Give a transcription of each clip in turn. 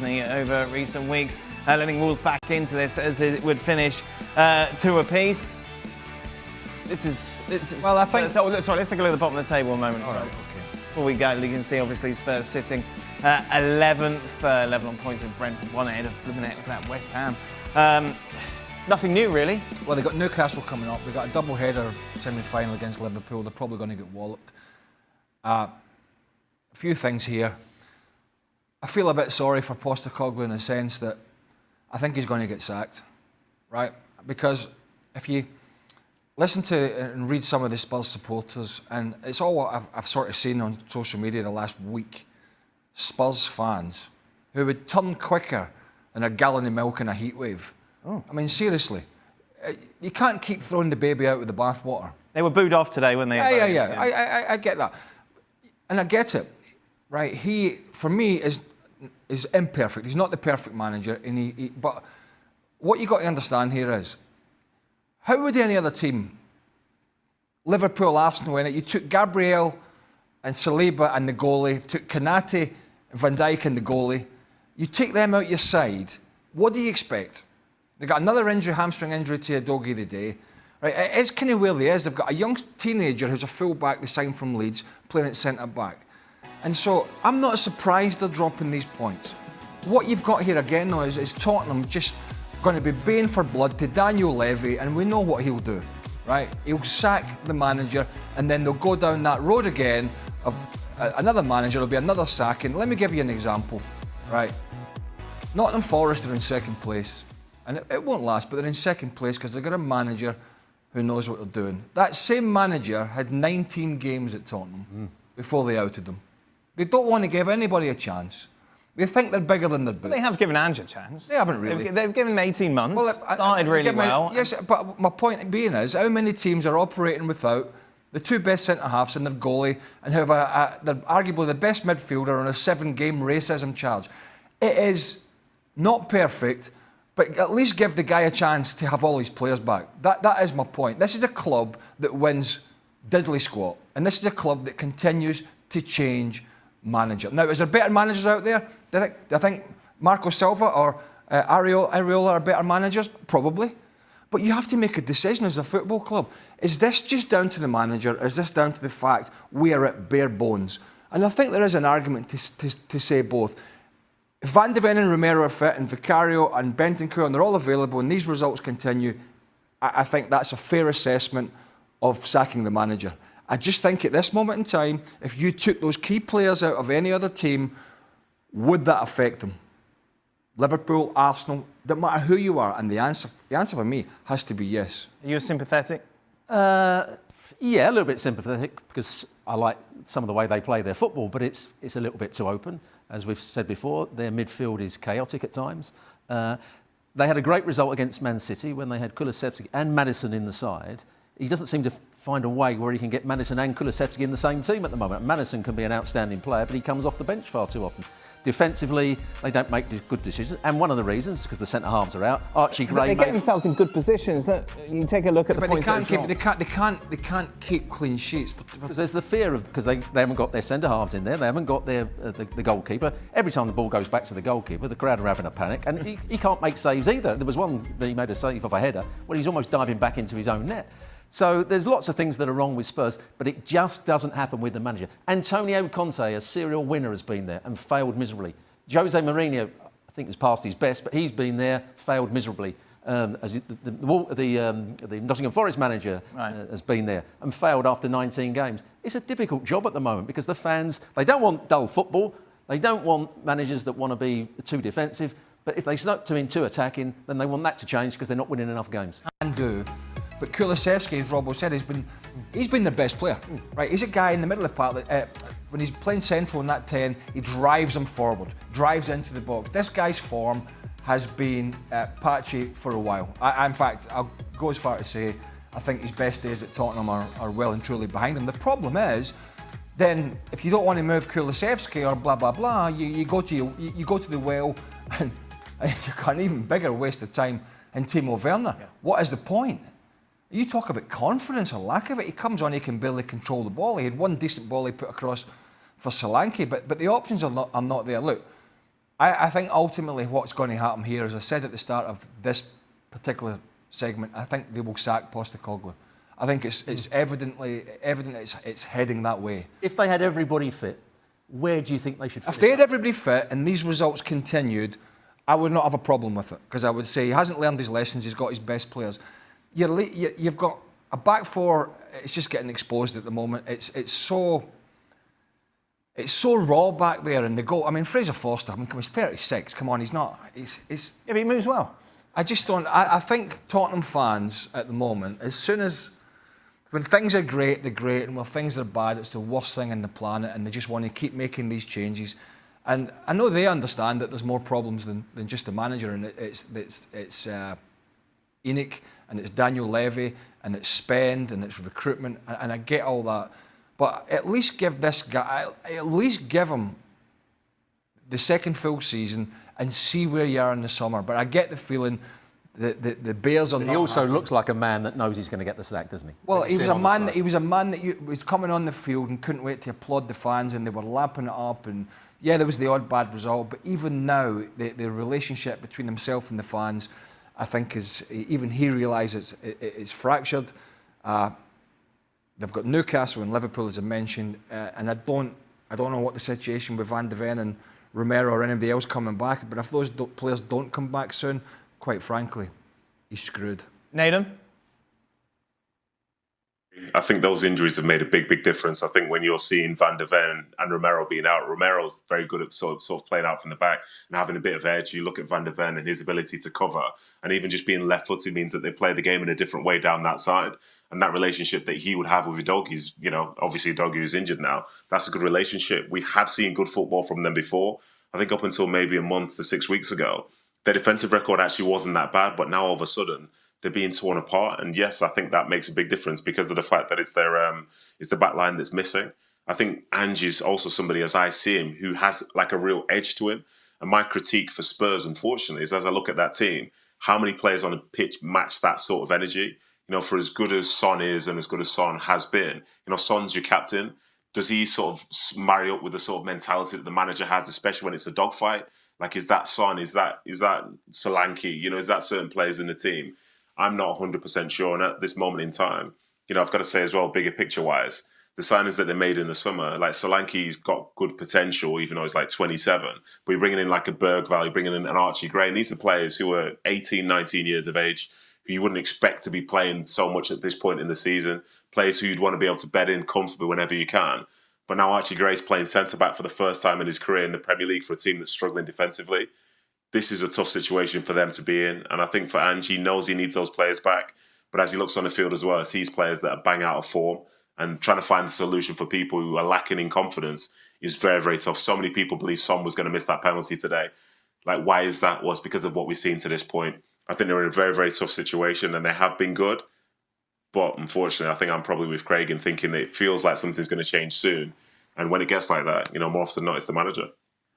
hasn't he, over recent weeks, letting Wolves back into this as it would finish 2 apiece. This is well, I think. Sorry, let's take a look at the bottom of the table a moment. All right, okay. Before we go, you can see obviously Spurs sitting 11th, level on points with Brentford, 1 ahead of that West Ham. Nothing new, really. Well, they've got Newcastle coming up. They've got a double-header semi-final against Liverpool. They're probably going to get walloped. A few things here. I feel a bit sorry for Postecoglou in the sense that I think he's going to get sacked, right? Because if you listen to and read some of the Spurs supporters, and it's all what I've sort of seen on social media the last week, Spurs fans who would turn quicker than a gallon of milk in a heatwave. Oh. I mean, seriously, you can't keep throwing the baby out with the bathwater. They were booed off today, weren't they? Yeah. I get that. And I get it, right? He, for me, is imperfect. He's not the perfect manager. But what you got to understand here is, how would any other team, Liverpool, Arsenal in it, you took Gabriel and Saliba and the goalie, took Kanate and Van Dijk and the goalie, you take them out your side, what do you expect? They've got another injury, hamstring injury to Udogie today. Right? It is kind of where they is. They've got a young teenager who's a full-back they signed from Leeds, playing at centre-back. And so I'm not surprised they're dropping these points. What you've got here again, though, is Tottenham just going to be baying for blood to Daniel Levy, and we know what he'll do, right? He'll sack the manager, and then they'll go down that road again of another manager, there'll be another sacking. Let me give you an example, right? Nottingham Forest are in second place, and it won't last, but they're in second place because they've got a manager who knows what they're doing. That same manager had 19 games at Tottenham before they outed them. They don't want to give anybody a chance. They think they're bigger than they're big. They have given Ange a chance. They haven't really. They've given him 18 months, started really well. Yes, but my point being is, how many teams are operating without the 2 best centre-halves and their goalie, and have they're arguably the best midfielder on a 7-game racism charge? It is not perfect, but at least give the guy a chance to have all his players back. That is my point. This is a club that wins diddly squat, and this is a club that continues to change manager. Now, is there better managers out there? Do I think Marco Silva or Areola are better managers? Probably. But you have to make a decision as a football club. Is this just down to the manager, or is this down to the fact we are at bare bones? And I think there is an argument to say both. If Van de Ven and Romero are fit, and Vicario and Bentancur, and they're all available, and these results continue, I think that's a fair assessment of sacking the manager. I just think at this moment in time, if you took those key players out of any other team, would that affect them? Liverpool, Arsenal, no matter who you are, and the answer for me has to be yes. Are you sympathetic? Yeah, a little bit sympathetic because I like some of the way they play their football, but it's a little bit too open. As we've said before, their midfield is chaotic at times. They had a great result against Man City when they had Kulusevski and Maddison in the side. He doesn't seem to find a way where he can get Maddison and Kulusevski in the same team at the moment. Maddison can be an outstanding player, but he comes off the bench far too often. Defensively, they don't make good decisions, and one of the reasons is because the centre halves are out. Archie Gray. They get themselves in good positions. You take a look at the points they can't keep clean sheets because there's the fear of because they haven't got their centre halves in there. They haven't got their the goalkeeper. Every time the ball goes back to the goalkeeper, the crowd are having a panic, and he can't make saves either. There was one that he made a save off a header where he's almost diving back into his own net. So there's lots of things that are wrong with Spurs, but it just doesn't happen with the manager. Antonio Conte, a serial winner, has been there and failed miserably. Jose Mourinho, I think, has passed his best, but he's been there, failed miserably. As the Nottingham Forest manager has been there and failed after 19 games. It's a difficult job at the moment because the fans, they don't want dull football. They don't want managers that want to be too defensive. But if they start to be too attacking, then they want that to change because they're not winning enough games. But Kulusevski, as Robbo said, he's been their best player, right? He's a guy in the middle of the park that when he's playing central in that 10, he drives them forward, drives into the box. This guy's form has been patchy for a while. In fact, I'll go as far to say I think his best days at Tottenham are well and truly behind him. The problem is, then if you don't want to move Kulusevski or blah blah blah, you go to the well, and you got an even bigger waste of time in Timo Werner. Yeah. What is the point? You talk about confidence or lack of it. He comes on, he can barely control the ball. He had one decent ball he put across for Solanke, but the options are not there. Look, I think ultimately what's going to happen here, as I said at the start of this particular segment, I think they will sack Postecoglou. I think it's evident it's heading that way. If they had everybody fit, where do you think they should finish? If they had everybody fit and these results continued, I would not have a problem with it, because I would say he hasn't learned his lessons, he's got his best players. You've got a back four, it's just getting exposed at the moment. It's so raw back there in the goal. I mean, Fraser Forster, he's 36, come on, he's not... He's yeah, but he moves well. I just don't... I think Tottenham fans at the moment, as soon as... When things are great, they're great, and when things are bad, it's the worst thing on the planet, and they just want to keep making these changes. And I know they understand that there's more problems than just the manager, and it's Enoch, and it's Daniel Levy, and it's spend, and it's recruitment, and I get all that. But at least give this guy, give him the second full season and see where you are in the summer. But I get the feeling that the Bears are not... He also looks like a man that knows he's going to get the sack, doesn't he? Well, he was a man that was coming on the field and couldn't wait to applaud the fans, and they were lapping it up, and yeah, there was the odd bad result, but even now, the relationship between himself and the fans, I think even he realises it's fractured. They've got Newcastle and Liverpool, as I mentioned, and I don't know what the situation with Van de Ven and Romero or anybody else coming back, but if those players don't come back soon, quite frankly, he's screwed. Nathan? I think those injuries have made a big difference. I think when you're seeing Van de Ven and Romero being out, Romero's very good at sort of playing out from the back and having a bit of edge. You look at Van de Ven and his ability to cover, and even just being left-footed means that they play the game in a different way down that side. And that relationship that he would have with Udogi's, obviously Udogi is injured now, that's a good relationship. We have seen good football from them before. I think up until maybe a month to 6 weeks ago, their defensive record actually wasn't that bad, but now all of a sudden they're being torn apart. And yes, I think that makes a big difference because of the fact that it's the back line that's missing. I think Ange's also somebody, as I see him, who has like a real edge to him. And my critique for Spurs, unfortunately, is as I look at that team, how many players on the pitch match that sort of energy? For as good as Son is and as good as Son has been, Son's your captain. Does he sort of marry up with the sort of mentality that the manager has, especially when it's a dogfight? Like, is that Son? Is that Solanke? Is that certain players in the team? I'm not 100% sure. And at this moment in time, I've got to say as well, bigger picture-wise, the signings that they made in the summer, like Solanke's got good potential, even though he's like 27. But you're bringing in like a Bergvall, you're bringing in an Archie Gray. And these are players who are 18, 19 years of age, who you wouldn't expect to be playing so much at this point in the season. Players who you'd want to be able to bed in comfortably whenever you can. But now Archie Gray's playing centre-back for the first time in his career in the Premier League for a team that's struggling defensively. This is a tough situation for them to be in. And I think for Ange, he knows he needs those players back. But as he looks on the field as well, he sees players that are bang out of form, and trying to find a solution for people who are lacking in confidence is very, very tough. So many people believe Son was going to miss that penalty today. Like, why is that? Well, it's because of what we've seen to this point. I think they're in a very, very tough situation, and they have been good. But unfortunately, I think I'm probably with Craig in thinking that it feels like something's going to change soon. And when it gets like that, more often than not, it's the manager.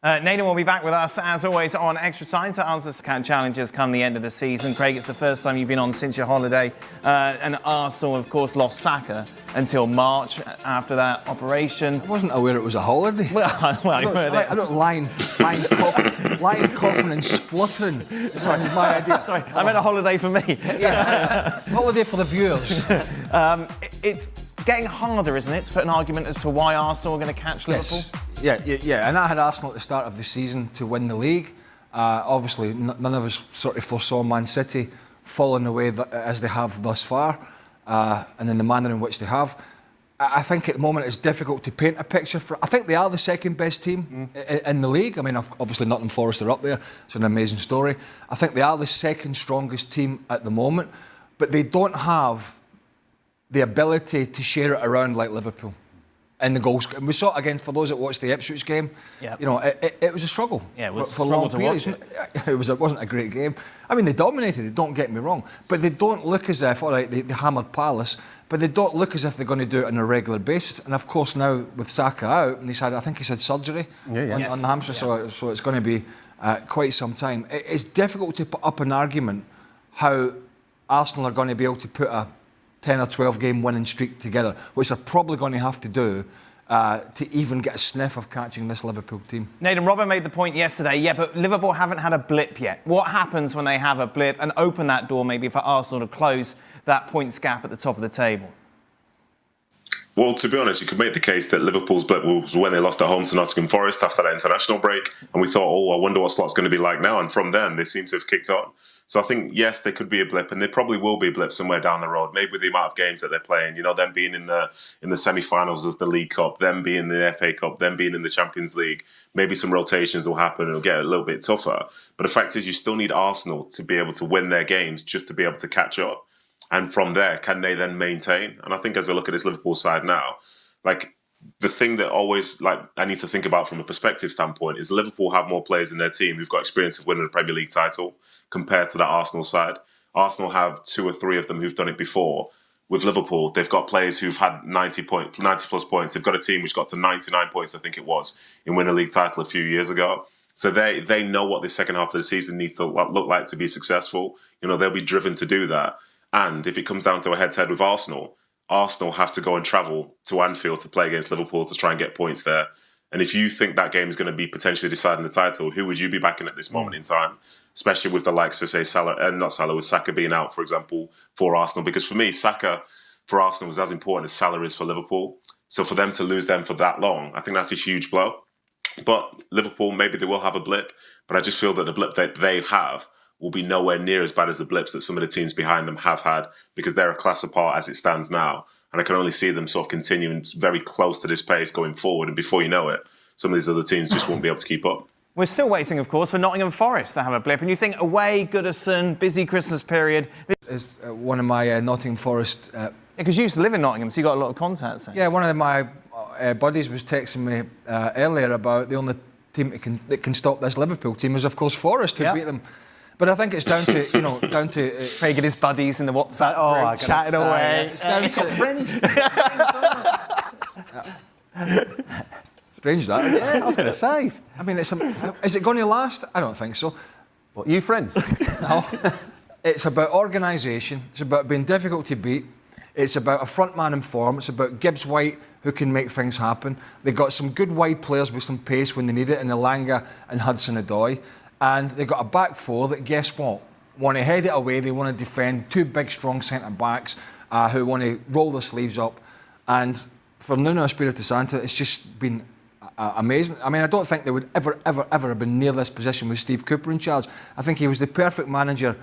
Nathan will be back with us, as always, on Extra Time to answer challenges come the end of the season. Craig, it's the first time you've been on since your holiday. And Arsenal, of course, lost Saka until March after that operation. I wasn't aware it was a holiday. I don't lying coughing and spluttering. Sorry, my idea. Sorry, I meant a holiday for me. Yeah, holiday for the viewers. It's getting harder, isn't it, to put an argument as to why Arsenal are going to catch Liverpool? Yeah. And I had Arsenal at the start of the season to win the league. Obviously, none of us sort of foresaw Man City falling away as they have thus far, and in the manner in which they have. I think at the moment it's difficult to paint a picture for. I think they are the second best team in the league. I mean, obviously Nottingham Forest are up there. It's an amazing story. I think they are the second strongest team at the moment, but they don't have the ability to share it around like Liverpool in the goals. And we saw it again for those that watched the Ipswich game. Yep. It was a struggle. Yeah, it was for long periods. It wasn't a great game. I mean, they dominated it, don't get me wrong, but they don't look as if, all right, they hammered Palace, but they don't look as if they're going to do it on a regular basis. And of course now with Saka out, and I think he's had surgery on the hamstring, so it's going to be quite some time. It's difficult to put up an argument how Arsenal are going to be able to put a 10 or 12 game winning streak together, which they're probably going to have to do to even get a sniff of catching this Liverpool team. Nathan, Robert made the point yesterday, yeah, but Liverpool haven't had a blip yet. What happens when they have a blip and open that door maybe for Arsenal to close that points gap at the top of the table? Well, to be honest, you could make the case that Liverpool's blip was when they lost at home to Nottingham Forest after that international break. And we thought, I wonder what slot's going to be like now. And from then, they seem to have kicked on. So I think, yes, there could be a blip, and there probably will be a blip somewhere down the road. Maybe with the amount of games that they're playing, them being in the semi-finals of the League Cup, them being in the FA Cup, them being in the Champions League. Maybe some rotations will happen. It'll get a little bit tougher. But the fact is, you still need Arsenal to be able to win their games just to be able to catch up. And from there, can they then maintain? And I think as I look at this Liverpool side now, the thing that always I need to think about from a perspective standpoint is Liverpool have more players in their team who've got experience of winning a Premier League title compared to that Arsenal side. Arsenal have 2 or 3 of them who've done it before. With Liverpool, they've got players who've had 90 plus points. They've got a team which got to 99 points, I think it was, in winning a league title a few years ago. So they know what the second half of the season needs to look like to be successful. They'll be driven to do that. And if it comes down to a head-to-head with Arsenal have to go and travel to Anfield to play against Liverpool to try and get points there. And if you think that game is going to be potentially deciding the title, who would you be backing at this moment in time? Especially with the likes of, say, with Saka being out, for example, for Arsenal. Because for me, Saka for Arsenal was as important as Salah is for Liverpool. So for them to lose them for that long, I think that's a huge blow. But Liverpool, maybe they will have a blip. But I just feel that the blip that they have will be nowhere near as bad as the blips that some of the teams behind them have had, because they're a class apart as it stands now. And I can only see them sort of continuing very close to this pace going forward. And before you know it, some of these other teams just won't be able to keep up. We're still waiting, of course, for Nottingham Forest to have a blip. And you think away, Goodison, busy Christmas period. Is one of my Nottingham Forest... Because you used to live in Nottingham, so you got a lot of contacts there. Yeah, one of my buddies was texting me earlier about the only team that can stop this Liverpool team is, of course, Forest, who beat them. But I think it's down to, Craig and his buddies in the WhatsApp group, chatting away. It's down to friends. Strange that. Yeah, I was going to say. I mean, is it going to last? I don't think so. What, you friends? No. It's about organisation. It's about being difficult to beat. It's about a front man in form. It's about Gibbs White, who can make things happen. They've got some good wide players with some pace when they need it, in Elanga and Hudson-Odoi. And they've got a back four that, guess what, want to head it away. They want to defend 2 big, strong centre-backs who want to roll their sleeves up. And for Nuno Espirito Santo, it's just been amazing. I mean, I don't think they would ever have been near this position with Steve Cooper in charge. I think he was the perfect manager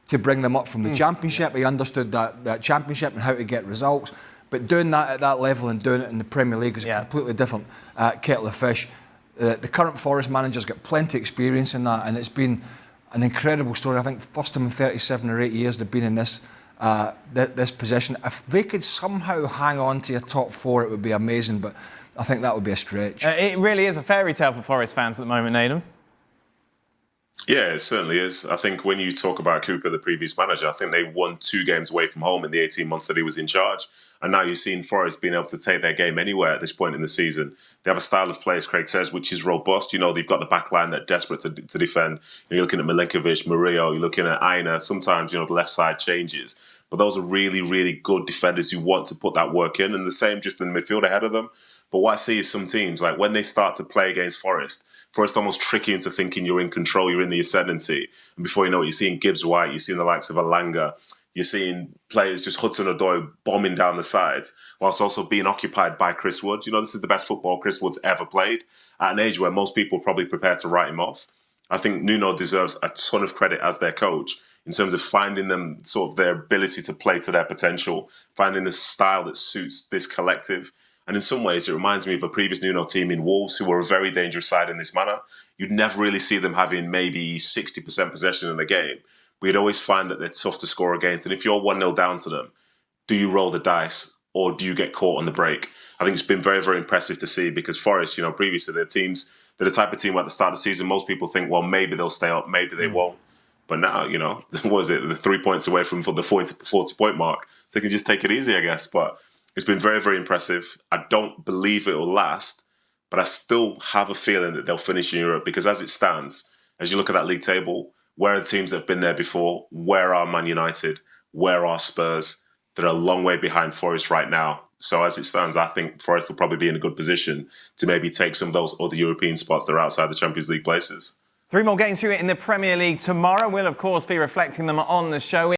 to bring them up from the Championship. He understood that Championship and how to get results. But doing that at that level and doing it in the Premier League is a completely different kettle of fish. The current Forest manager's got plenty of experience in that, and it's been an incredible story. I think first time in 37 or 8 years they've been in this position. If they could somehow hang on to a top 4, it would be amazing, but I think that would be a stretch. It really is a fairy tale for Forest fans at the moment, Nathan. Yeah, it certainly is. I think when you talk about Cooper, the previous manager, I think they won 2 games away from home in the 18 months that he was in charge. And now you've seen Forest being able to take their game anywhere at this point in the season. They have a style of play, as Craig says, which is robust. They've got the back line that's desperate to defend. You're looking at Milinkovic, Murillo, you're looking at Aina. Sometimes, the left side changes. But those are really, really good defenders who want to put that work in. And the same just in the midfield ahead of them. But what I see is some teams, like when they start to play against Forest almost trick you into thinking you're in control, you're in the ascendancy. And before you know it, you're seeing Gibbs White, you're seeing the likes of Elanga, you're seeing players just Hudson-Odoi bombing down the sides, whilst also being occupied by Chris Wood. This is the best football Chris Wood's ever played at an age where most people are probably prepared to write him off. I think Nuno deserves a ton of credit as their coach in terms of finding them sort of their ability to play to their potential, finding the style that suits this collective. And in some ways, it reminds me of a previous Nuno team in Wolves, who were a very dangerous side in this manner. You'd never really see them having maybe 60% possession in a game. But you'd always find that they're tough to score against. And if you're 1-0 down to them, do you roll the dice or do you get caught on the break? I think it's been very, very impressive to see, because Forest, previously they're the type of team where at the start of the season, most people think, well, maybe they'll stay up, maybe they won't. But now, what was it? They're 3 points away from the 40-point mark. So they can just take it easy, I guess. But it's been very, very impressive. I don't believe it will last, but I still have a feeling that they'll finish in Europe, because as it stands, as you look at that league table, where are the teams that have been there before? Where are Man United? Where are Spurs? they're a long way behind Forest right now. So as it stands, I think Forest will probably be in a good position to maybe take some of those other European spots that are outside the Champions League places. 3 more games for you in the Premier League tomorrow. We'll, of course, be reflecting them on the show.